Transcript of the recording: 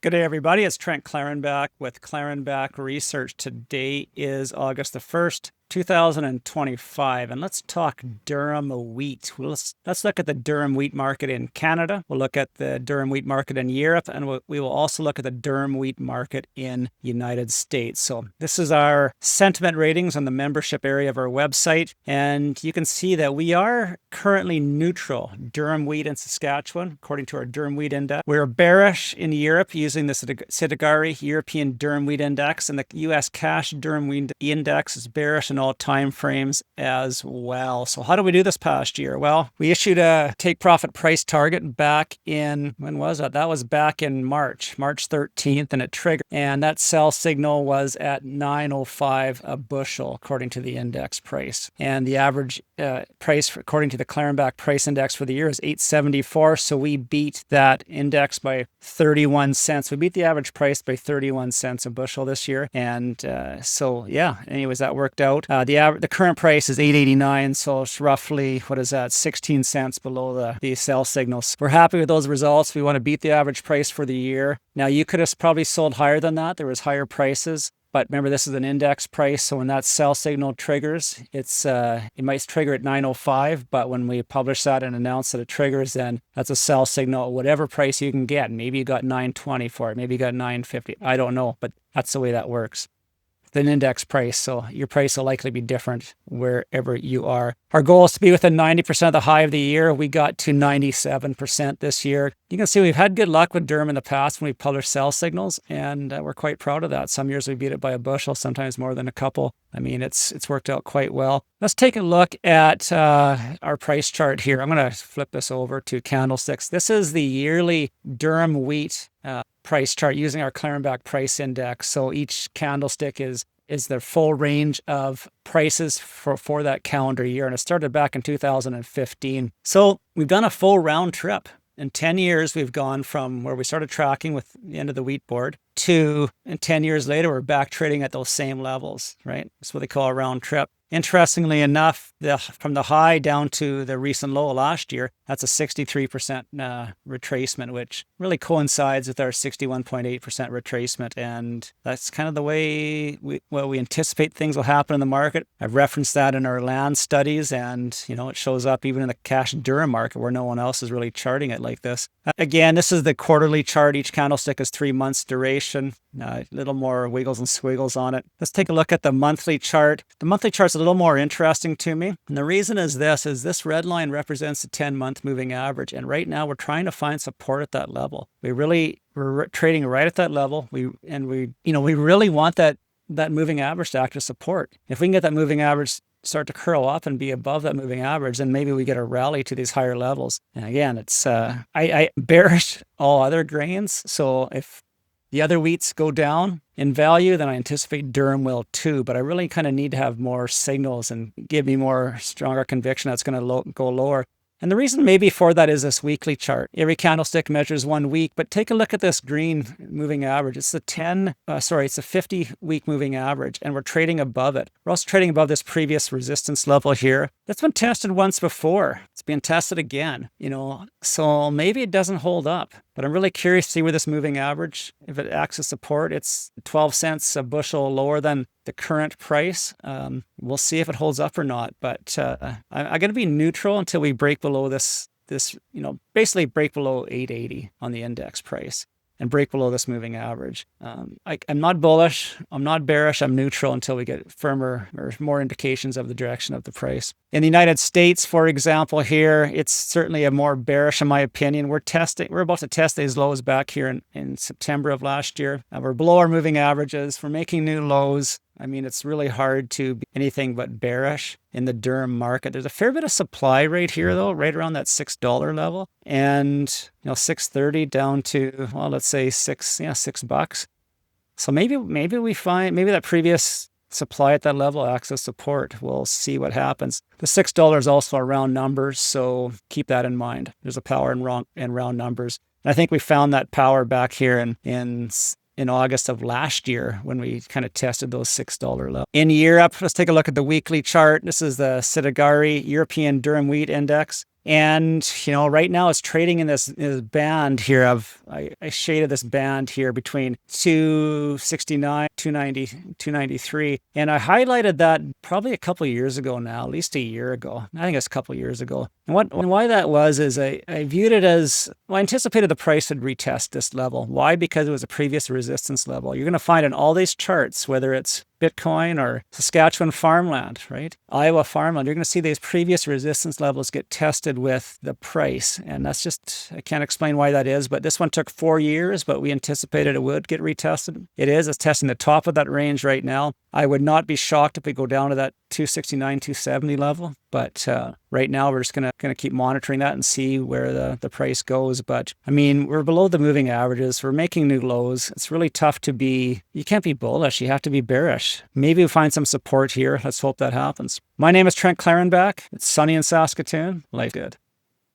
Good day, everybody. It's Trent Klarenbach with Klarenbach Research. Today is August the 1st, 2025, and let's talk Durum Wheat. Let's look at the Durum Wheat market in Canada. We'll look at the Durum Wheat market in Europe, and we will also look at the Durum Wheat market in United States. So this is our sentiment ratings on the membership area of our website, and you can see that we are currently neutral. Durum Wheat in Saskatchewan, according to our Durum Wheat index. We're bearish in Europe using the Sidigari European Durum Wheat Index, and the U.S. Cash Durum Wheat Index is bearish in all time frames as well. So how did we do this past year? Well, we issued a take profit price target back in, when was that? That was back in March 13th, and it triggered. And that sell signal was at 9.05 a bushel, according to the index price. And the average price, according to the Klarenbach price index for the year, is 8.74. So we beat that index by 31 cents. We beat the average price by 31 cents a bushel this year. And so, yeah, anyways, that worked out. The current price is 8.89, so it's roughly, 16 cents below the sell signals. We're happy with those results. We want to beat the average price for the year. Now, you could have probably sold higher than that. There was higher prices. But remember, this is an index price, so when that sell signal triggers, it might trigger at 9.05, but when we publish that and announce that it triggers, then that's a sell signal at whatever price you can get. Maybe you got 9.20 for it, maybe you got 9.50. I don't know, but that's the way that works. It's an index price, so your price will likely be different wherever you are. Our goal is to be within 90% of the high of the year. We got to 97% this year. You can see we've had good luck with Durum in the past when we published sell signals, and we're quite proud of that. Some years we beat it by a bushel, sometimes more than a couple. I mean, it's worked out quite well. Let's take a look at our price chart here. I'm going to flip this over to candlesticks. This is the yearly Durum Wheat price chart using our Klarenbach price index. So each candlestick is the full range of prices for that calendar year. And it started back in 2015. So we've done a full round trip. In 10 years, we've gone from where we started tracking with the end of the wheat board to, and 10 years later, we're back trading at those same levels, right? That's what they call a round trip. Interestingly enough, from the high down to the recent low last year, that's a 63% retracement, which really coincides with our 61.8% retracement. And that's kind of the way we anticipate things will happen in the market. I've referenced that in our land studies, and it shows up even in the cash Durum market where no one else is really charting it like this. Again, this is the quarterly chart. Each candlestick is 3 months duration. A little more wiggles and squiggles on it. Let's take a look at the monthly chart. The monthly chart's a little more interesting to me. And the reason is this red line represents the 10-month moving average. And right now we're trying to find support at that level. We're trading right at that level. We really want that moving average to act as support. If we can get that moving average start to curl up and be above that moving average, then maybe we get a rally to these higher levels. And again, it's I bearish all other grains. So if the other wheats go down in value, then I anticipate Durum will too. But I really kind of need to have more signals and give me stronger conviction that's going to go lower. And the reason maybe for that is this weekly chart. Every candlestick measures 1 week, but take a look at this green moving average. It's the 50-week moving average, and we're trading above it. We're also trading above this previous resistance level here. That's been tested once before. It's being tested again, so maybe it doesn't hold up. But I'm really curious to see where this moving average, if it acts as support. It's 12 cents a bushel lower than the current price. We'll see if it holds up or not. But I'm going to be neutral until we break below this, basically break below 880 on the index price and break below this moving average. I'm not bullish. I'm not bearish. I'm neutral until we get firmer or more indications of the direction of the price. In the United States, for example, here, it's certainly a more bearish, in my opinion. We're about to test these lows back here in September of last year. We're below our moving averages. We're making new lows. I mean, it's really hard to be anything but bearish in the Durum market. There's a fair bit of supply right here, though, right around that $6 level. And, $6.30 down to, well, let's say $6. So maybe that previous supply at that level acts as support. We'll see what happens. The $6 is also around numbers, so keep that in mind. There's a power in round numbers. And I think we found that power back here in August of last year when we kind of tested those $6 levels. In Europe, let's take a look at the weekly chart. This is the Sidigari European Durum Wheat Index. And, right now it's trading in this band here I shaded this band here between 269, 290, 293. And I highlighted that probably a couple of years ago now, at least a year ago. I think it's a couple of years ago. And why that was is I viewed it as, I anticipated the price would retest this level. Why? Because it was a previous resistance level. You're going to find in all these charts, whether it's Bitcoin or Saskatchewan farmland, right? Iowa farmland, you're going to see these previous resistance levels get tested with the price. And that's just, I can't explain why that is, but this one took 4 years, but we anticipated it would get retested. It's testing the top of that range right now. I would not be shocked if we go down to that 269, 270 level. But right now, we're just gonna keep monitoring that and see where the price goes. But I mean, we're below the moving averages. We're making new lows. It's really tough to be. You can't be bullish. You have to be bearish. Maybe we find some support here. Let's hope that happens. My name is Trent Klarenbach. It's sunny in Saskatoon. Life good.